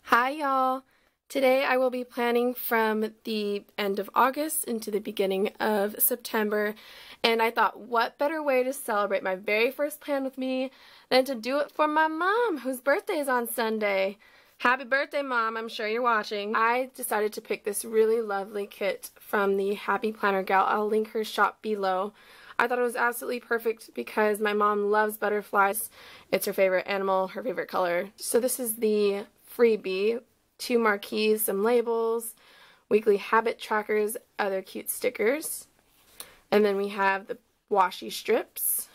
Hi y'all! Today I will be planning from the end of August into the beginning of September, and I thought what better way to celebrate my very first plan with me than to do it for my mom, whose birthday is on Sunday. Happy birthday, Mom! I'm sure you're watching. I decided to pick this really lovely kit from the Happy Planner gal. I'll link her shop below. I thought it was absolutely perfect because my mom loves butterflies. It's her favorite animal, her favorite color. So this is the freebie, 2 marquees, some labels, weekly habit trackers, other cute stickers. And then we have the washi strips,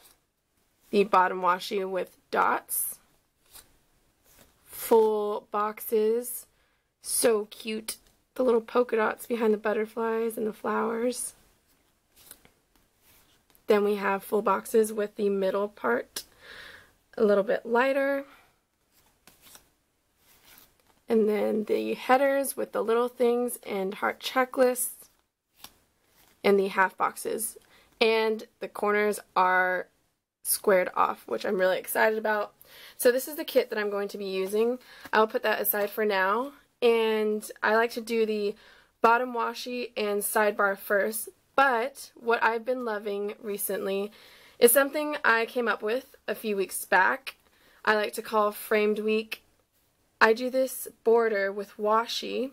the bottom washi with dots, full boxes, so cute, the little polka dots behind the butterflies and the flowers. Then we have full boxes with the middle part a little bit lighter. And then the headers with the little things and heart checklists. And the half boxes. And the corners are squared off, which I'm really excited about. So this is the kit that I'm going to be using. I'll put that aside for now. And I like to do the bottom washi and sidebar first. But what I've been loving recently is something I came up with a few weeks back. I like to call Framed Week. I do this border with washi,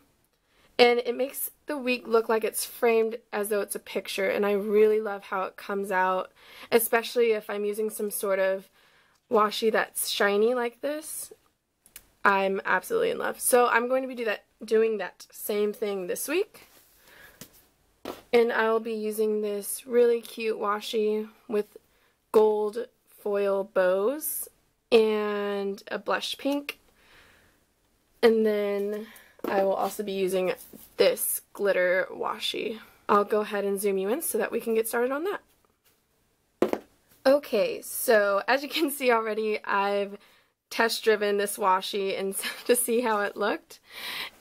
and it makes the week look like it's framed as though it's a picture, and I really love how it comes out, especially if I'm using some sort of washi that's shiny like this. I'm absolutely in love. So I'm going to be doing that same thing this week. And I'll be using this really cute washi with gold foil bows and a blush pink. And then I will also be using this glitter washi. I'll go ahead and zoom you in so that we can get started on that. Okay, so as you can see already, I've test driven this washi and to see how it looked.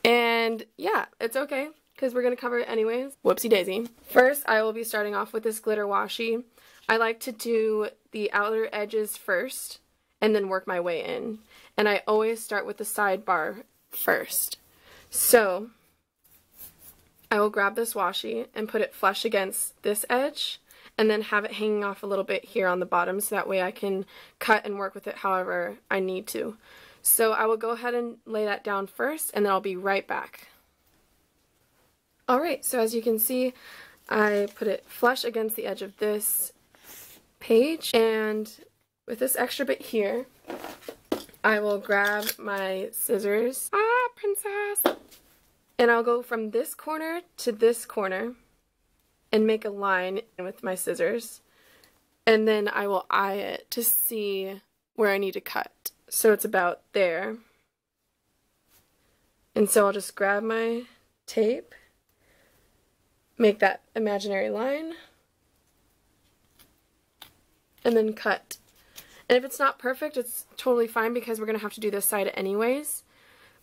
And yeah, it's okay, because we're going to cover it anyways. Whoopsie daisy. First, I will be starting off with this glitter washi. I like to do the outer edges first and then work my way in. And I always start with the sidebar first. So I will grab this washi and put it flush against this edge and then have it hanging off a little bit here on the bottom so that way I can cut and work with it however I need to. So I will go ahead and lay that down first and then I'll be right back. Alright, so as you can see, I put it flush against the edge of this page, and with this extra bit here, I will grab my scissors, princess, and I'll go from this corner to this corner and make a line with my scissors, and then I will eye it to see where I need to cut. So it's about there, and so I'll just grab my tape, make that imaginary line, and then cut. And if it's not perfect, it's totally fine because we're going to have to do this side anyways.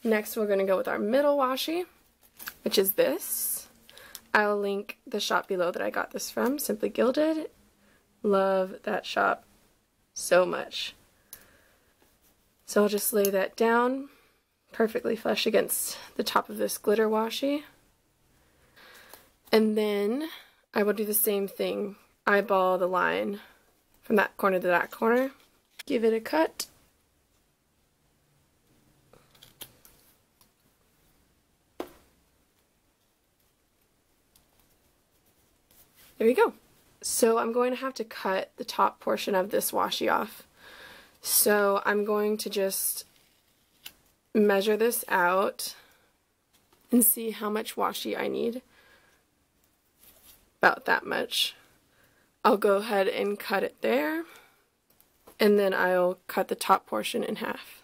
Next, we're going to go with our middle washi, which is this. I'll link the shop below that I got this from, Simply Gilded. Love that shop so much. So I'll just lay that down perfectly flush against the top of this glitter washi. And then I will do the same thing, eyeball the line from that corner to that corner. Give it a cut. There we go. So I'm going to have to cut the top portion of this washi off. So I'm going to just measure this out and see how much washi I need. About that much. I'll go ahead and cut it there, and then I'll cut the top portion in half.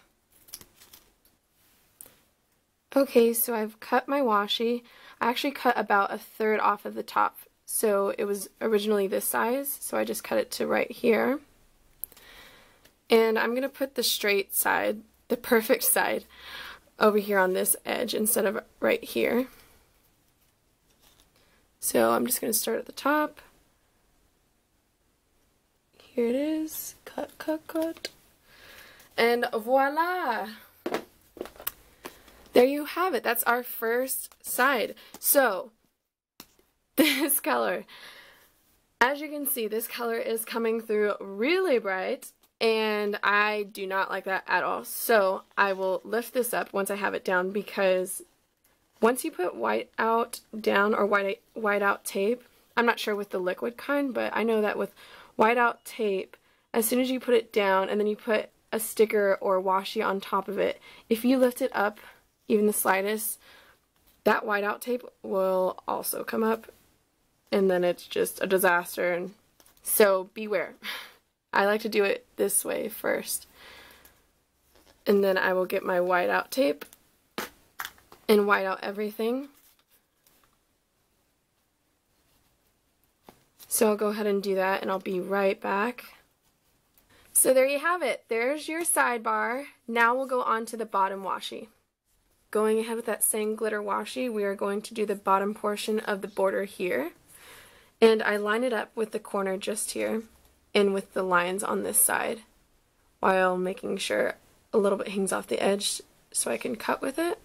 Okay, so I've cut my washi. I actually cut about 1/3 off of the top, so it was originally this size, so I just cut it to right here. And I'm going to put the straight side, the perfect side, over here on this edge instead of right here. So I'm just going to start at the top. Here it is. Cut, cut, cut. And voila! there you have it. That's our first side. So, this color, as you can see, this color is coming through really bright, and I do not like that at all. So, I will lift this up once I have it down, because once you put white out down, or white out tape, I'm not sure with the liquid kind, but I know that with white out tape, as soon as you put it down and then you put a sticker or washi on top of it, if you lift it up even the slightest, that whiteout tape will also come up, and then it's just a disaster. And so beware. I like to do it this way first, and then I will get my whiteout tape and white out everything. So I'll go ahead and do that, and I'll be right back. So there you have it. There's your sidebar. Now we'll go on to the bottom washi. Going ahead with that same glitter washi, we are going to do the bottom portion of the border here. And I line it up with the corner just here, and with the lines on this side, while making sure a little bit hangs off the edge so I can cut with it.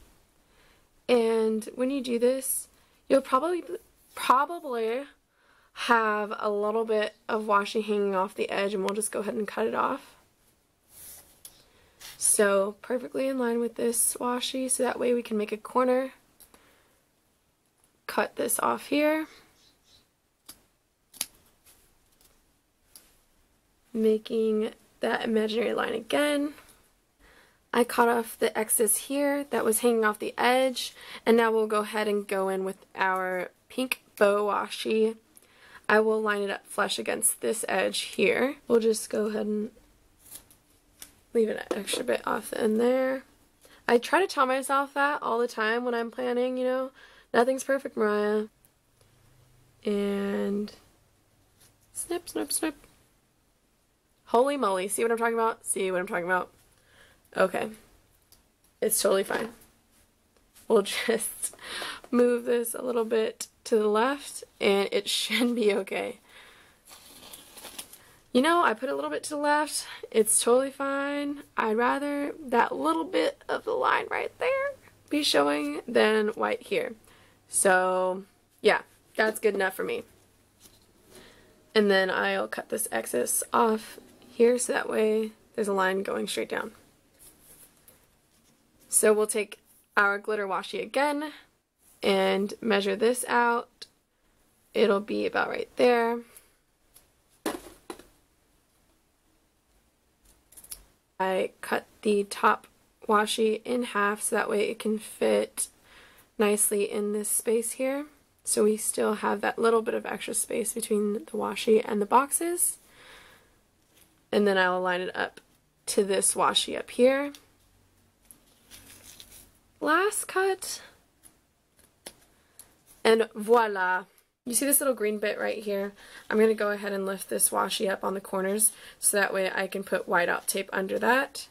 And when you do this, you'll probably have a little bit of washi hanging off the edge, and we'll just go ahead and cut it off. So perfectly in line with this washi, so that way we can make a corner. Cut this off here, making that imaginary line again. I cut off the excess here that was hanging off the edge, and now we'll go ahead and go in with our pink bow washi. I will line it up flush against this edge here. We'll just go ahead and leave an extra bit off the end there. I try to tell myself that all the time when I'm planning, you know, nothing's perfect, Mariah. And snip, snip, snip. Holy moly, see what I'm talking about? See what I'm talking about? Okay. It's totally fine. We'll just move this a little bit to the left, and it should be okay. You know, I put a little bit to the left. It's totally fine. I'd rather that little bit of the line right there be showing than white here. So, yeah, that's good enough for me. And then I'll cut this excess off here, so that way there's a line going straight down. So we'll take our glitter washi again and measure this out. It'll be about right there. I cut the top washi in half so that way it can fit nicely in this space here. So we still have that little bit of extra space between the washi and the boxes. And then I'll line it up to this washi up here. Last cut. And voila! You see this little green bit right here? I'm going to go ahead and lift this washi up on the corners so that way I can put whiteout tape under that.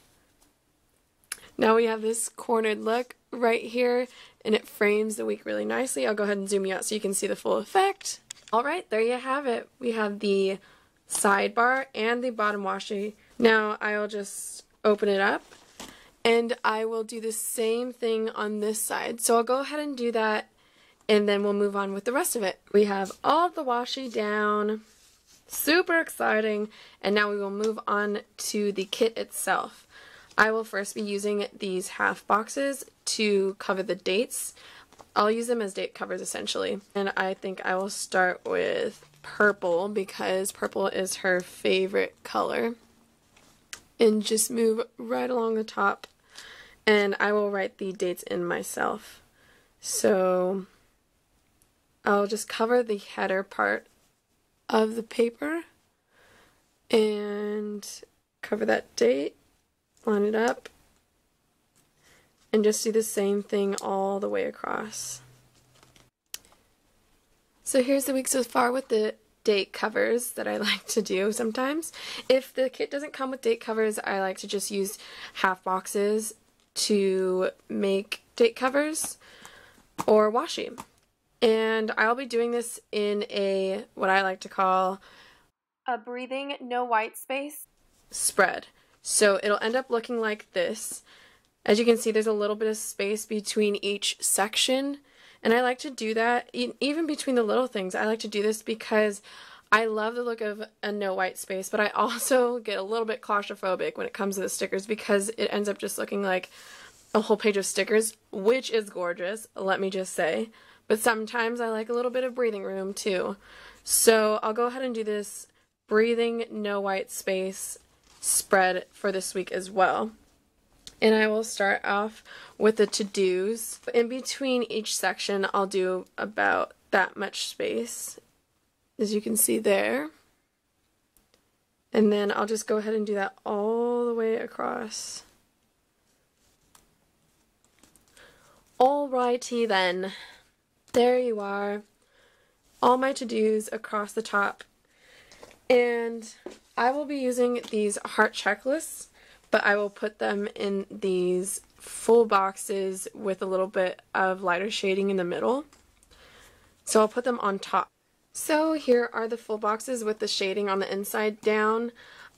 Now we have this cornered look right here, and it frames the week really nicely. I'll go ahead and zoom you out so you can see the full effect. Alright, there you have it. We have the sidebar and the bottom washi. Now I'll just open it up, and I will do the same thing on this side. So I'll go ahead and do that, and then we'll move on with the rest of it. We have all the washi down. Super exciting. And now we will move on to the kit itself. I will first be using these half boxes to cover the dates. I'll use them as date covers essentially. And I think I will start with purple because purple is her favorite color. And just move right along the top. And I will write the dates in myself. So I'll just cover the header part of the paper and cover that date, line it up, and just do the same thing all the way across. So here's the week so far with the date covers that I like to do sometimes. If the kit doesn't come with date covers, I like to just use half boxes to make date covers or washi. And I'll be doing this in a, what I like to call, a breathing, no white space spread. So it'll end up looking like this. As you can see, there's a little bit of space between each section, and I like to do that even between the little things. I like to do this because I love the look of a no white space, but I also get a little bit claustrophobic when it comes to the stickers because it ends up just looking like a whole page of stickers, which is gorgeous, let me just say. But sometimes I like a little bit of breathing room too. So I'll go ahead and do this breathing no white space spread for this week as well. And I will start off with the to-dos. In between each section, I'll do about that much space, as you can see there. And then I'll just go ahead and do that all the way across. Alrighty then. There you are. All my to-dos across the top. And I will be using these heart checklists, but I will put them in these full boxes with a little bit of lighter shading in the middle. So I'll put them on top. So here are the full boxes with the shading on the inside down.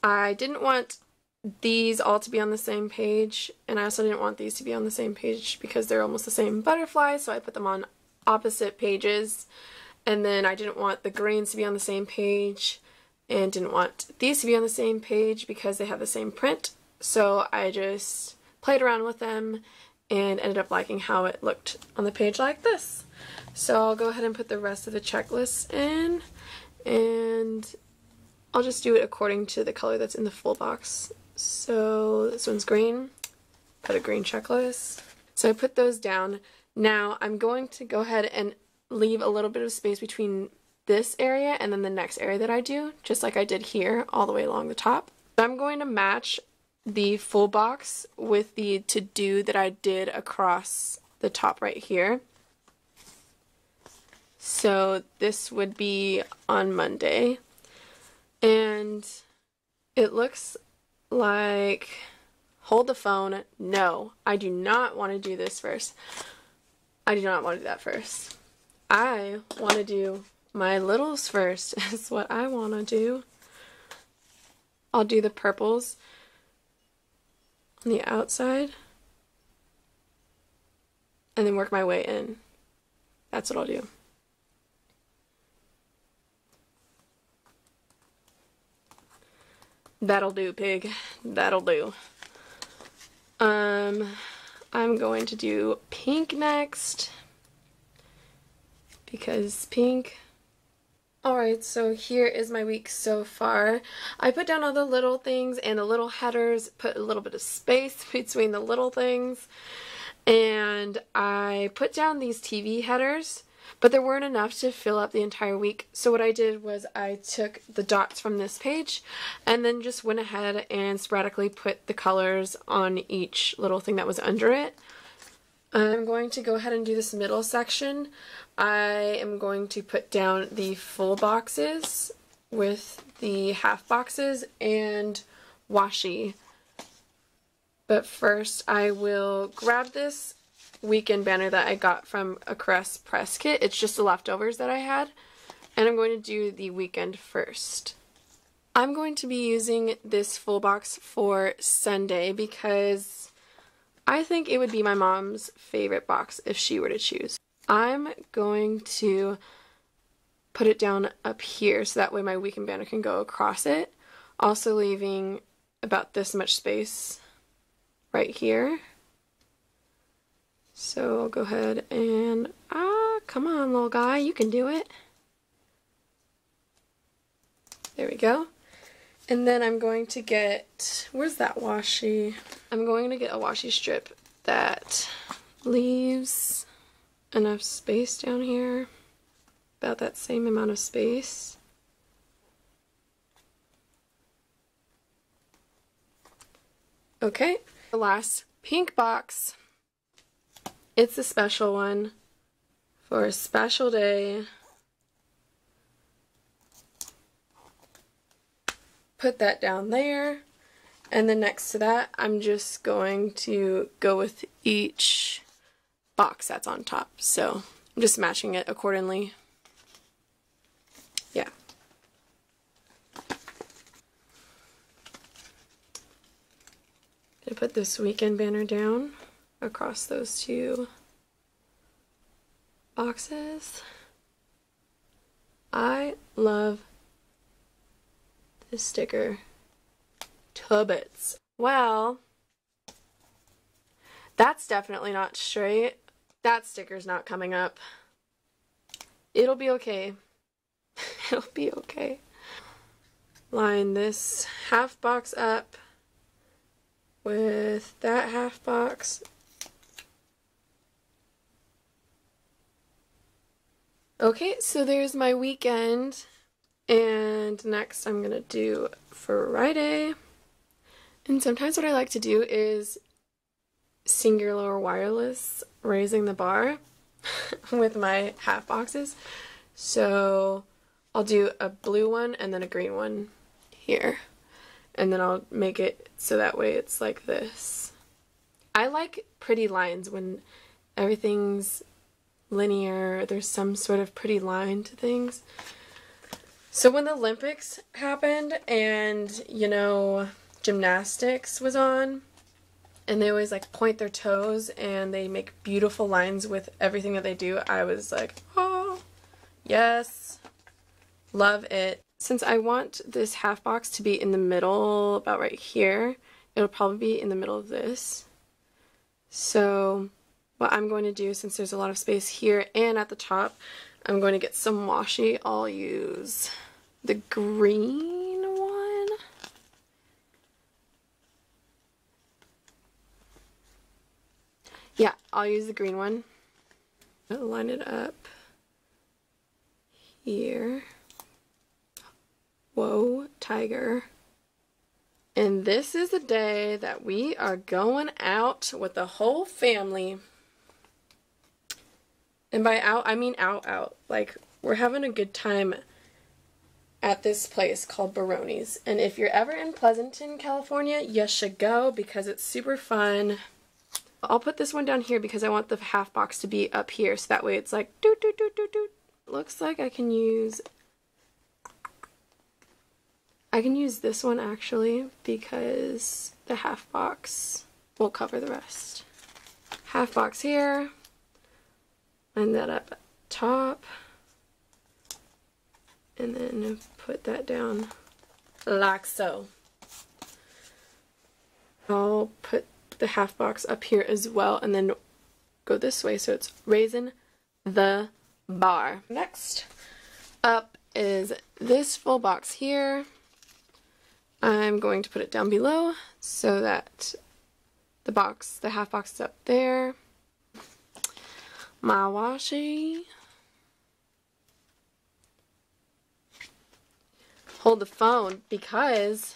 I didn't want these all to be on the same page, and I also didn't want these to be on the same page because they're almost the same butterfly, so I put them on opposite pages. And then I didn't want the greens to be on the same page, and didn't want these to be on the same page because they have the same print. So I just played around with them and ended up liking how it looked on the page like this. So I'll go ahead and put the rest of the checklists in, and I'll just do it according to the color that's in the full box. So this one's green, put a green checklist. So I put those down. Now I'm going to go ahead and leave a little bit of space between this area and then the next area that I do, just like I did here all the way along the top. I'm going to match the full box with the to-do that I did across the top right here. So this would be on Monday, and it looks like, hold the phone, no, I do not want to do this first. I do not want to do that first. I want to do my littles first, is what I want to do. I'll do the purples on the outside, and then work my way in. That's what I'll do. That'll do, pig. That'll do. I'm going to do pink next, because pink. Alright, so here is my week so far. I put down all the little things and the little headers, put a little bit of space between the little things, and I put down these TV headers, but there weren't enough to fill up the entire week. So what I did was I took the dots from this page and then just went ahead and sporadically put the colors on each little thing that was under it. I'm going to go ahead and do this middle section. I am going to put down the full boxes with the half boxes and washi. But first I will grab this weekend banner that I got from a Crest press kit. It's just the leftovers that I had, and I'm going to do the weekend first. I'm going to be using this full box for Sunday because I think it would be my mom's favorite box if she were to choose. I'm going to put it down up here so that way my weekend banner can go across it, also leaving about this much space right here. So I'll go ahead and, come on little guy, you can do it. There we go. And then I'm going to get, where's that washi? I'm going to get a washi strip that leaves enough space down here, about that same amount of space. Okay, the last pink box. It's a special one for a special day. Put that down there, and then next to that I'm just going to go with each box that's on top. So I'm just matching it accordingly. Yeah. Gonna put this weekend banner down. across those two boxes. I love this sticker to bits. Well, that's definitely not straight. That sticker's not coming up. It'll be okay. It'll be okay. Line this half box up with that half box. Okay, so there's my weekend, and next I'm gonna do Friday. And sometimes what I like to do is singular wireless raising the bar with my half boxes. So I'll do a blue one and then a green one here, and then I'll make it so that way it's like this. I like pretty lines when everything's linear, there's some sort of pretty line to things. So when the Olympics happened and, you know, gymnastics was on, and they always like point their toes and they make beautiful lines with everything that they do, I was like, oh, yes, love it. Since I want this half box to be in the middle, about right here, it'll probably be in the middle of this. So what I'm going to do, since there's a lot of space here and at the top, I'm going to get some washi. I'll use the green one. Yeah, I'll use the green one. I'll line it up here. Whoa, tiger. And this is the day that we are going out with the whole family. And by out, I mean out. Like, we're having a good time at this place called Baroni's. And if you're ever in Pleasanton, California, you should go because it's super fun. I'll put this one down here because I want the half box to be up here, so that way it's like doot doot doot doot doot. Looks like I can use this one actually because the half box will cover the rest. Half box here. Line that up at top, and then put that down like so. I'll put the half box up here as well, and then go this way so it's raising the bar. Next up is this full box here. I'm going to put it down below so that the half box is up there. My washi. Hold the phone because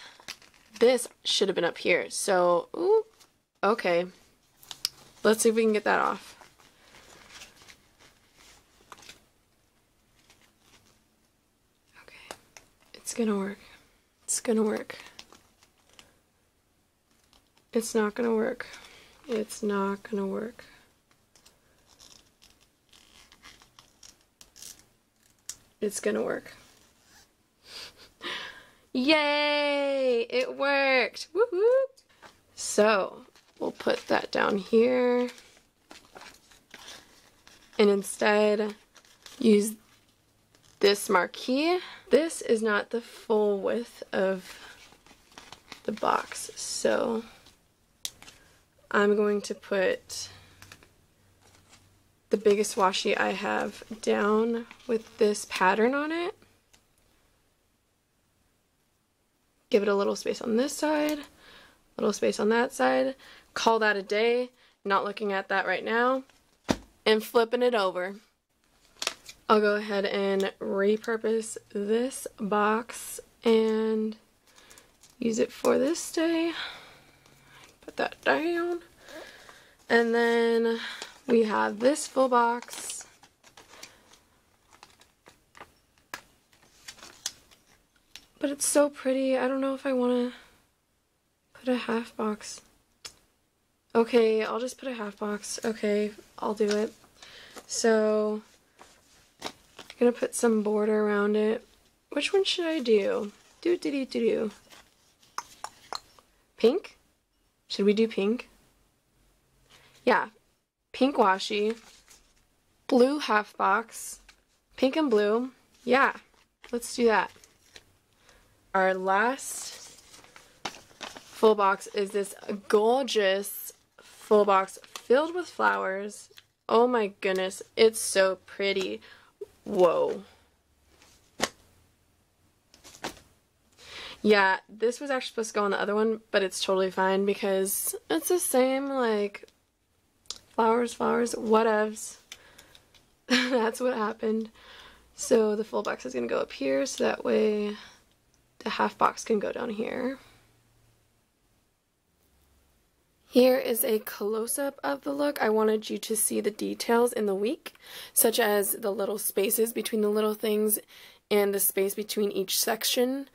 this should have been up here. So, ooh, okay. Let's see if we can get that off. Okay. It's gonna work. It's gonna work. It's not gonna work. It's not gonna work. It's gonna work. Yay! It worked! Woohoo! So, we'll put that down here. And instead, use this marquee. This is not the full width of the box, so I'm going to put the biggest washi I have down with this pattern on it. Give it a little space on this side, a little space on that side. Call that a day. Not looking at that right now. And flipping it over. I'll go ahead and repurpose this box and use it for this day. Put that down. And then we have this full box. But it's so pretty. I don't know if I want to put a half box. Okay, I'll just put a half box. Okay, I'll do it. So, I'm going to put some border around it. Which one should I do? Do. Pink? Should we do pink? Yeah, pink washi, blue half box, pink and blue. Yeah, let's do that. Our last full box is this gorgeous full box filled with flowers. Oh my goodness, it's so pretty. Whoa. Yeah, this was actually supposed to go on the other one, but it's totally fine because it's the same, like, flowers, whatevs. That's what happened. So the full box is going to go up here, so that way the half box can go down here. Here is a close-up of the look. I wanted you to see the details in the week, such as the little spaces between the little things and the space between each section.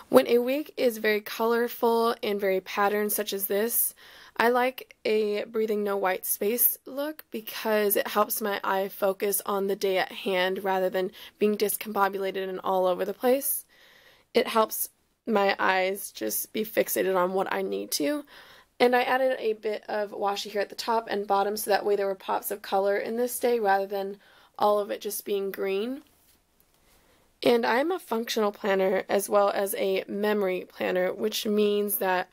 When a week is very colorful and very patterned, such as this, I like a breathing no white space look because it helps my eye focus on the day at hand rather than being discombobulated and all over the place. It helps my eyes just be fixated on what I need to. And I added a bit of washi here at the top and bottom so that way there were pops of color in this day rather than all of it just being green. And I'm a functional planner as well as a memory planner, which means that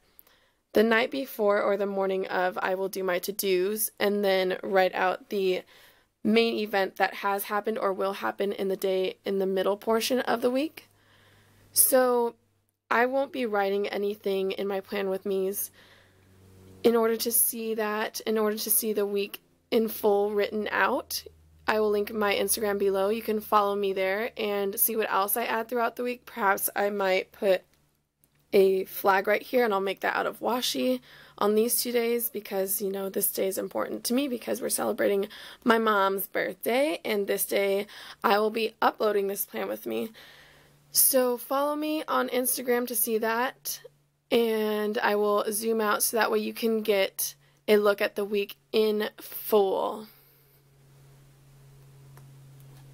the night before or the morning of I will do my to-dos and then write out the main event that has happened or will happen in the day in the middle portion of the week. So I won't be writing anything in my plan with me's. In order to see that, in order to see the week in full written out, I will link my Instagram below. You can follow me there and see what else I add throughout the week. Perhaps I might put a flag right here and I'll make that out of washi on these 2 days because, you know, this day is important to me because we're celebrating my mom's birthday and this day I will be uploading this plan with me. So follow me on Instagram to see that and I will zoom out so that way you can get a look at the week in full.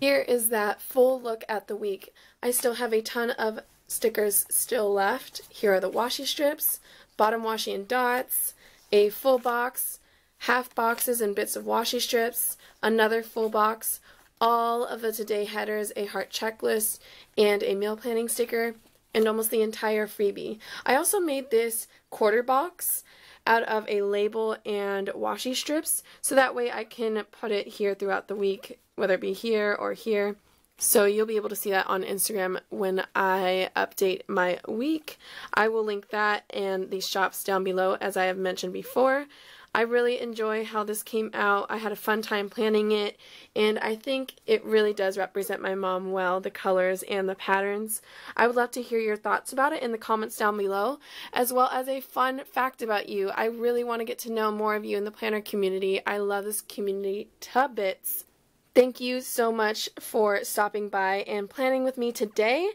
Here is that full look at the week. I still have a ton of stickers still left. Here are the washi strips, bottom washi and dots, a full box, half boxes and bits of washi strips, another full box, all of the today headers, a heart checklist, and a meal planning sticker, and almost the entire freebie. I also made this quarter box out of a label and washi strips, so that way I can put it here throughout the week, whether it be here or here. So you'll be able to see that on Instagram when I update my week. I will link that and these shops down below as I have mentioned before. I really enjoy how this came out. I had a fun time planning it and I think it really does represent my mom well, the colors and the patterns. I would love to hear your thoughts about it in the comments down below, as well as a fun fact about you. I really want to get to know more of you in the planner community. I love this community to bits. Thank you so much for stopping by and planning with me today.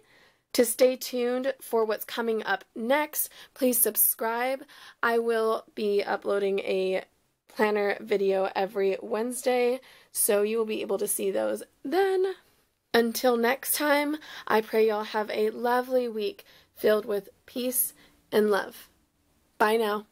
To stay tuned for what's coming up next, please subscribe. I will be uploading a planner video every Wednesday, so you will be able to see those then. Until next time, I pray y'all have a lovely week filled with peace and love. Bye now.